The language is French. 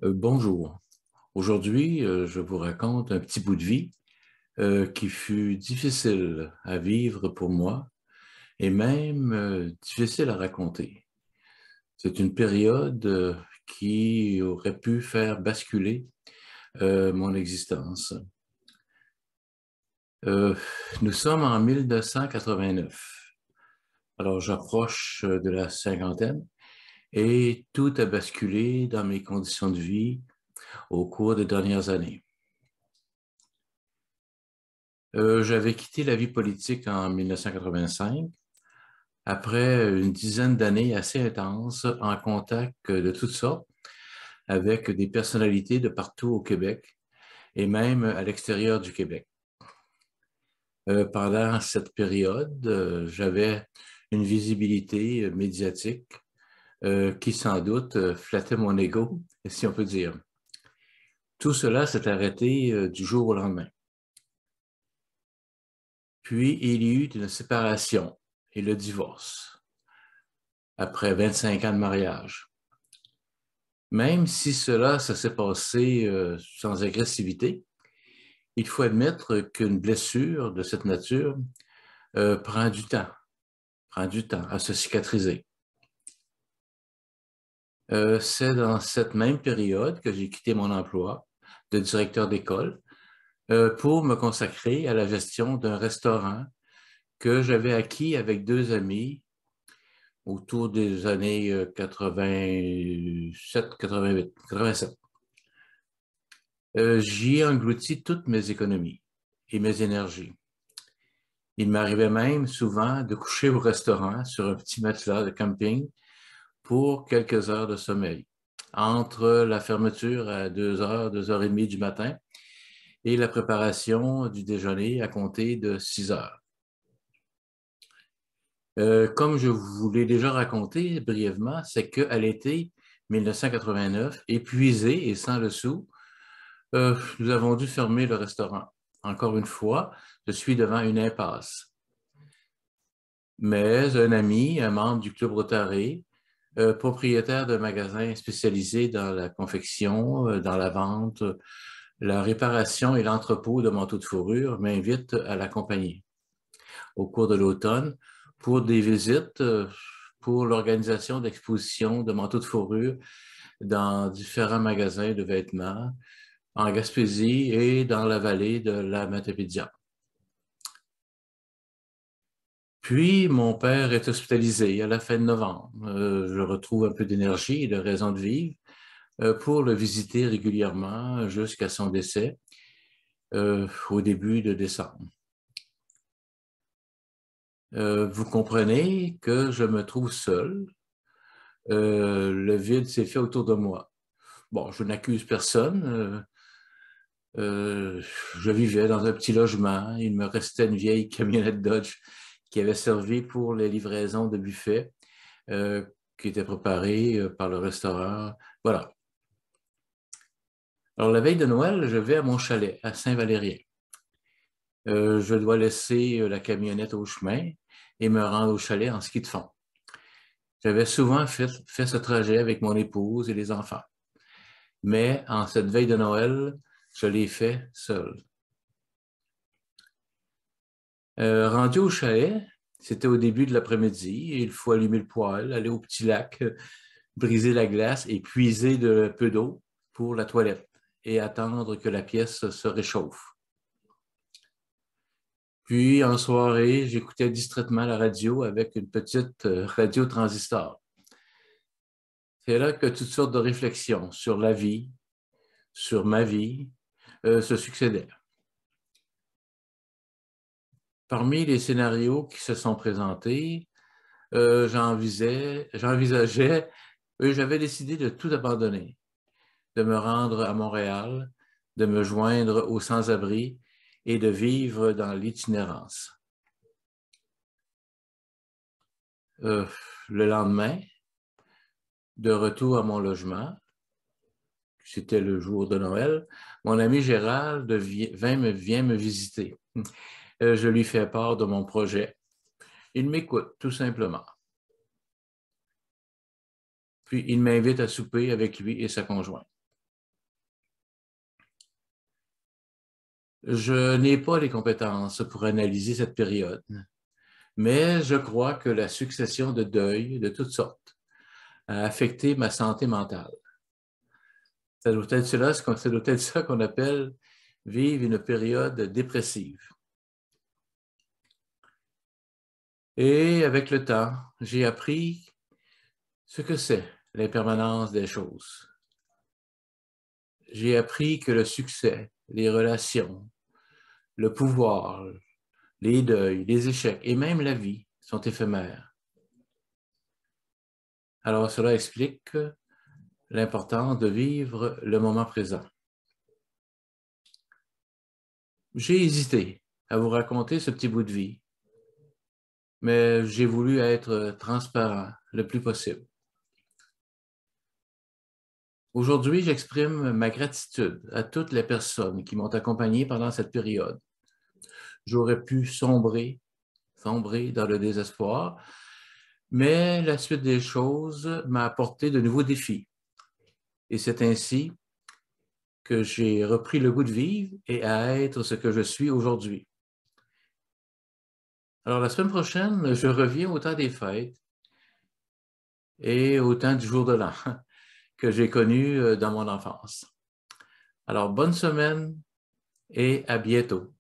Bonjour. Aujourd'hui, je vous raconte un petit bout de vie qui fut difficile à vivre pour moi et même difficile à raconter. C'est une période qui aurait pu faire basculer mon existence. Euh, Nous sommes en 1989. Alors, j'approche de la cinquantaine et tout a basculé dans mes conditions de vie au cours des dernières années. J'avais quitté la vie politique en 1985 après une dizaine d'années assez intenses en contact de toutes sortes avec des personnalités de partout au Québec et même à l'extérieur du Québec. Pendant cette période, j'avais une visibilité médiatique qui sans doute flattait mon ego, si on peut dire. Tout cela s'est arrêté du jour au lendemain. Puis il y eut une séparation et le divorce après 25 ans de mariage. Même si cela, ça s'est passé sans agressivité, il faut admettre qu'une blessure de cette nature prend du temps à se cicatriser. C'est dans cette même période que j'ai quitté mon emploi de directeur d'école pour me consacrer à la gestion d'un restaurant que j'avais acquis avec deux amis autour des années 87, 88, 87. J'y ai englouti toutes mes économies et mes énergies. Il m'arrivait même souvent de coucher au restaurant sur un petit matelas de camping pour quelques heures de sommeil, entre la fermeture à 2 heures, 2h30 du matin et la préparation du déjeuner à compter de 6 heures. Comme je vous l'ai déjà raconté brièvement, c'est qu'à l'été 1989, épuisé et sans le sou, nous avons dû fermer le restaurant. Encore une fois, je suis devant une impasse. Mais un ami, un membre du Club Rotaré, propriétaire d'un magasin spécialisé dans la confection, dans la vente, la réparation et l'entrepôt de manteaux de fourrure, m'invite à l'accompagner au cours de l'automne pour des visites, pour l'organisation d'expositions de manteaux de fourrure dans différents magasins de vêtements en Gaspésie et dans la vallée de la Matapédia. Puis, mon père est hospitalisé à la fin de novembre. Je retrouve un peu d'énergie et de raison de vivre pour le visiter régulièrement jusqu'à son décès au début de décembre. Vous comprenez que je me trouve seul. Le vide s'est fait autour de moi. Bon, je n'accuse personne. Je vivais dans un petit logement. Il me restait une vieille camionnette Dodge qui avait servi pour les livraisons de buffets qui étaient préparées par le restaurant. Voilà. Alors, la veille de Noël, je vais à mon chalet à Saint-Valérien. Je dois laisser la camionnette au chemin et me rendre au chalet en ski de fond. J'avais souvent fait ce trajet avec mon épouse et les enfants. Mais en cette veille de Noël, je l'ai fait seul. Rendu au chalet, c'était au début de l'après-midi, il faut allumer le poêle, aller au petit lac, briser la glace et puiser de peu d'eau pour la toilette et attendre que la pièce se réchauffe. Puis, en soirée, j'écoutais distraitement la radio avec une petite radio transistor. C'est là que toutes sortes de réflexions sur la vie, sur ma vie, se succédaient. Parmi les scénarios qui se sont présentés, j'envisageais, j'avais décidé de tout abandonner, de me rendre à Montréal, de me joindre aux sans-abri et de vivre dans l'itinérance. Le lendemain, de retour à mon logement, c'était le jour de Noël, mon ami Gérald vient me visiter. Je lui fais part de mon projet. Il m'écoute, tout simplement. Puis il m'invite à souper avec lui et sa conjointe. Je n'ai pas les compétences pour analyser cette période, mais je crois que la succession de deuils de toutes sortes a affecté ma santé mentale. Ça doit être ça qu'on appelle vivre une période dépressive. Et avec le temps, j'ai appris ce que c'est l'impermanence des choses. J'ai appris que le succès, les relations, le pouvoir, les deuils, les échecs et même la vie sont éphémères. Alors cela explique l'importance de vivre le moment présent. J'ai hésité à vous raconter ce petit bout de vie, mais j'ai voulu être transparent le plus possible. Aujourd'hui, j'exprime ma gratitude à toutes les personnes qui m'ont accompagné pendant cette période. J'aurais pu sombrer dans le désespoir, mais la suite des choses m'a apporté de nouveaux défis. Et c'est ainsi que j'ai repris le goût de vivre et à être ce que je suis aujourd'hui. Alors, la semaine prochaine, je reviens au temps des fêtes et au temps du jour de l'an que j'ai connu dans mon enfance. Alors, bonne semaine et à bientôt.